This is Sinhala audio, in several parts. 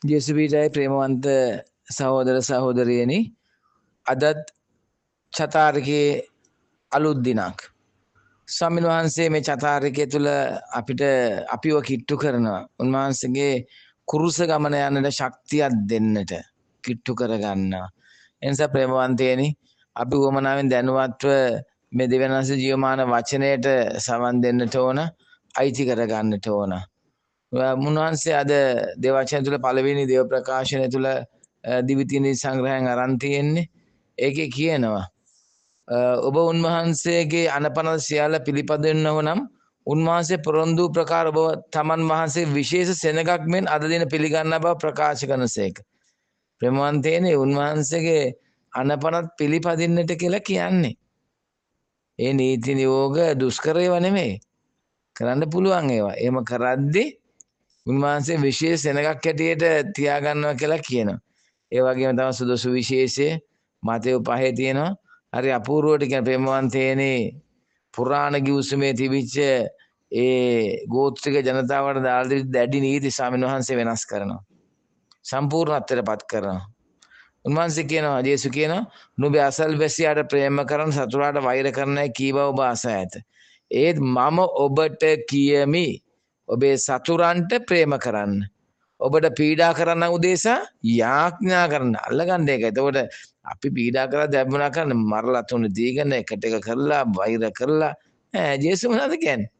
ජේසුස්වීටයි ප්‍රේමවන්ත සහෝදර සහෝදරියනි අදත් චතාරිකේ අලුත් දිනක් ස්වාමීන් වහන්සේ මේ චතාරිකය තුළ අපිට අපිව කිට්ටු කරනවා උන්වහන්සේගේ කුරුස ගමන යන්නට ශක්තියක් දෙන්නට කිට්ටු කරගන්න එනිසා ප්‍රේමවන්තයනි අපි උවමනාවෙන් දැනුවත්ව මේ දෙවියන් වහන්සේ ජීවමාන වචනයට සවන් දෙන්නට ඕන අයිති කරගන්නට ඕන මුන්වහන්සේ අද දේවචන තුළ පළවෙනි දේව ප්‍රකාශනය තුළ දිවිතිනි සංග්‍රහයෙන් අරන් තියෙන්නේ ඒකේ කියනවා ඔබ උන්වහන්සේගේ අනපනත සියල්ල පිළිපදින්නව නම් උන්වහන්සේ පොරොන්දු ප්‍රකාර ඔබ තමන් වහන්සේ විශේෂ සෙනගක් මෙන් අද දින පිළිගන්න බව ප්‍රකාශ කරනසේක ප්‍රේමවන්තයනි උන්වහන්සේගේ අනපනත් පිළිපදින්නට කියලා කියන්නේ ඒ නීති නියෝග දුෂ්කර ඒවා නෙමෙයි කරන්න පුළුවන් ඒවා එහෙම කරද්දී උන්වහන්සේ විශේෂ සෙනගක් හැටියට තියාගන්නවා කියලා කියනවා. ඒ වගේම තමයි සුදුසු විශේෂයේ මතෙව් 5 තියෙනවා. හරි අපූර්වවට කියන ප්‍රේමවන්තයනේ පුරාණ ගිවිසුමේ තිබිච්ච ඒ ගෝත්‍රික ජනතාවට දාලා දැඩි නීති ස්වාමීන් වහන්සේ වෙනස් කරනවා. සම්පූර්ණත්වයටපත් කරනවා. උන්වහන්සේ කියනවා ජේසුස් කියනවා නුඹේ අසල්වැසියාට ප්‍රේම කරන සතුරාට වෛර කරන්නයි කී බව ඔබ අසා ඇත. ඒත් මම ඔබට කියමි ඔබේ සතුරන්ට ප්‍රේම කරන්න. ඔබට පීඩා කරන්න උදෙසා යාඥා කරන්න. අල්ලගන්න ඒක. එතකොට අපි පීඩා කරලා දැම්මනා කරන්න මරලා තුන දීගෙන එකට එක කරලා වෛර කරලා ජේසුස් මොනවද කියන්නේ?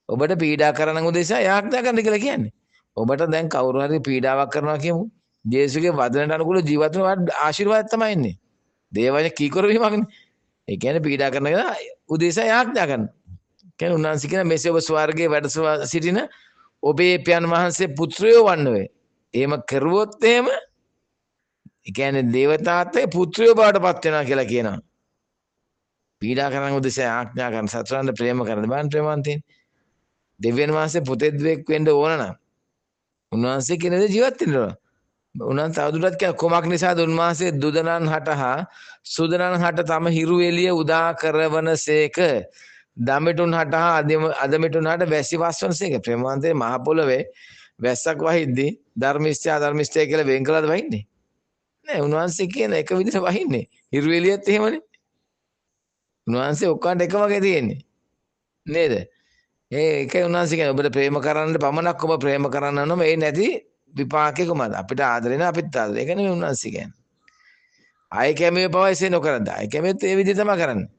ඔබට පීඩා කරන්න උදෙසා යාඥා කරන්න කියලා කියන්නේ. ඔබට දැන් කවුරු හරි පීඩාවක් කරනවා කියමු. ජේසුස්ගේ වදනට අනුකූල ජීවත් වෙන ආශිර්වාද තමයි ඉන්නේ. දේවයන් කීකර වීමක්නේ. ඒ කියන්නේ පීඩා කරන කෙනා උදෙසා යාඥා කරනවා. කියන්නේ උන්වහන්සේ කියන මෙසේ ඔබ ස්වර්ගයේ වැඩ සිටින ඔබේ පියන් වහන්සේ පුත්‍රයෝ වන්නවේ. එහෙම කරුවොත් එහෙම ඒ කියන්නේ දේවතාත්මේ පුත්‍රයෝ බවට පත් වෙනවා කියලා කියනවා. පීඩා කරන උදෙසා ආඥා කරන සතුරන්ට ප්‍රේම කරන බාන් ප්‍රේමවන්තයින්. දෙවියන් වහන්සේ පුතෙක් වෙන්න ඕන නම් උන්වහන්සේ කියන දේ ජීවත් වෙන්න ඕන. උන්වහන්සේ තවදුරටත් කියන කොමක් නිසාද උන්වහන්සේ දුදනන් හටහා සුදනන් හට තම හිරු එළිය උදා කරවනසේක දමිටුන් හටහා අදමිටුන් හට වැසි වස්වනසේක ප්‍රේමවන්තේ මහ පොළවේ වැස්සක් වහිද්දී ධර්මිෂ්ඨය අධර්මිෂ්ඨය කියලා වෙන් කළාද වහින්නේ නෑ උන්වහන්සේ කියන එක විදිහට වහින්නේ හිරු එළියත් එහෙමනේ උන්වහන්සේ ඔක්කොන්ට එක වගේ තියෙන්නේ නේද ඒකයි උන්වහන්සේ කියන්නේ ඔබට ප්‍රේම කරන්න පමණක් ඔබ ප්‍රේම කරන්න ඕනම ඒ නැති විපාකේ කොහමද අපිට ආදරේන අපිත් ආදරේ ඒක නෙමෙයි උන්වහන්සේ කියන්නේ ආය කැමේ පවයිසේ නොකරද ආය කැමෙත් ඒ විදිහ තමයි කරන්නේ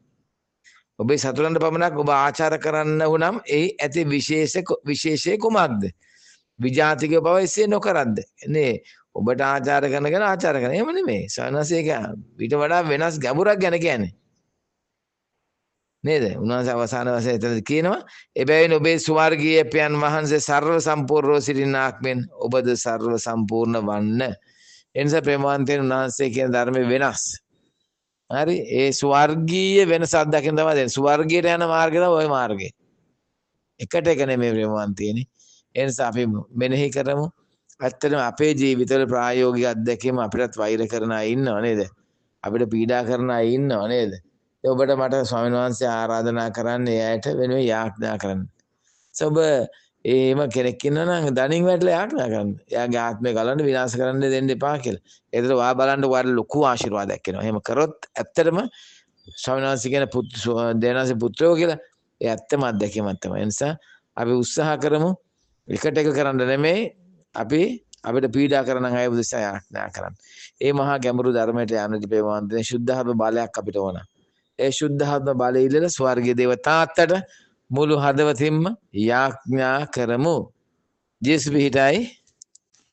ඔබේ සතුරන්ට පමණක් ඔබ ආචාර කරන්න වුනම් ඒ ඇති විශේෂය කුමක්ද? විජාතික බව එසේ නොකරද්ද? නේ ඔබට ආචාර කරනගෙන ආචාර කරන. එහෙම නෙමෙයි. සවනසේ ඊට වඩා වෙනස් ගැඹුරක් ගැන කියන්නේ. නේද? උන්වහන්සේ අවසාන වශයෙන් එතන කියනවා එබැවින් ඔබේ ස්වර්ගීය පියන් වහන්සේ සර්ව සම්පූර්ණව සිටිනාක් මෙන් ඔබද සර්ව සම්පූර්ණ වන්න. එනිසා ප්‍රේමවන්තයන් උන්වහන්සේ කියන ධර්මයේ වෙනස්. හරි ඒ ස්වර්ගීය වෙනසක් දකින්න තමයි දැන් ස්වර්ගයට යන මාර්ගය තමයි ওই මාර්ගය. එකට එක නෙමෙයි ප්‍රේමවන්තයනි. ඒ නිසා අපි මෙනෙහි කරමු. ඇත්තටම අපේ ජීවිතවල ප්‍රායෝගික අත්දැකීම් අපිටත් වෛර කරන අය ඉන්නව නේද? අපිට පීඩා කරන අය ඉන්නව නේද? ඒ ඔබට මට ස්වාමීන් වහන්සේ ආරාධනා කරන්න එයාට වෙනුවෙන් යාඥා කරන්න. ඔබ එහෙම කෙනෙක් ඉන්නවා නම් දණින් වැටලා යාඥා කරන්න. එයාගේ ආත්මය ගලන්න විනාශ කරන්න දෙන්න එපා කියලා. ඒතර වා බලන්න ඔයාලට ලොකු ආශිර්වාදයක් එනවා. එහෙම කරොත් ඇත්තටම ස්වාමීන් වහන්සේ කියන දේවනාසේ පුත්‍රයෝ කියලා ඒ ඇත්තම අත්දැකීමක් තමයි. ඒ නිසා අපි උත්සාහ කරමු එකට එක කරන්න නෙමෙයි අපිට පීඩා කරන අය උදෙසා යාඥා කරන්න. ඒ මහා ගැඹුරු ධර්මයට යන්නදී ප්‍රේමවන්තනේ සුද්ධාත්ම බලයක් අපිට ඕන. ඒ සුද්ධාත්ම බලය ඉල්ලලා ස්වර්ගීය දේවතාත්තට මුළු හදවතින්ම යාඥා කරමු. ජේසුස් පිහිටයි